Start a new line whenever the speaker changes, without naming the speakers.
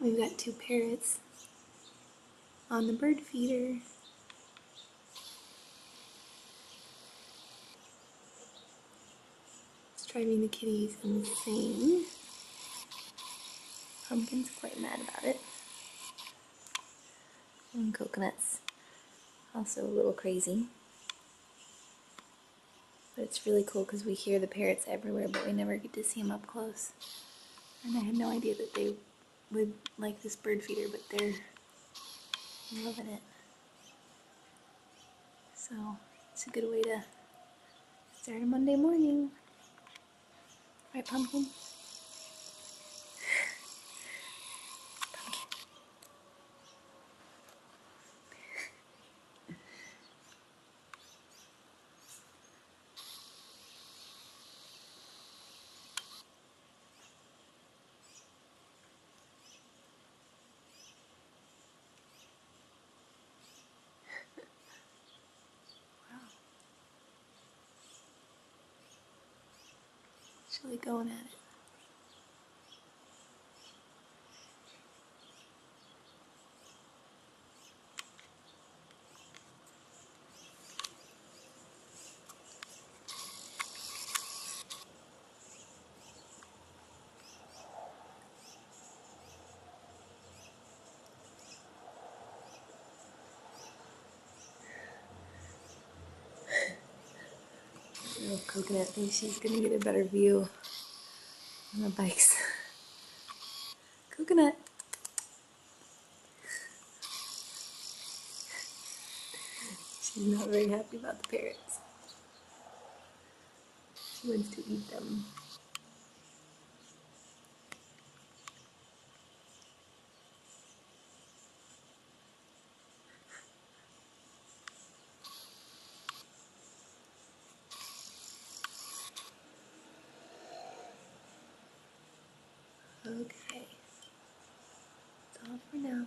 We've got 2 parrots on the bird feeder. It's driving the kitties insane. Pumpkin's quite mad about it. And Coconut's also a little crazy. But it's really cool because we hear the parrots everywhere, but we never get to see them up close. And I had no idea that they would like this bird feeder, but they're loving it. So it's a good way to start a Monday morning. Right, Pumpkin? Pumpkin. Wow. It's really going at it. Little Coconut thinks she's gonna get a better view on the bikes. Coconut. She's not very happy about the parrots. She wants to eat them. Okay. That's all for now.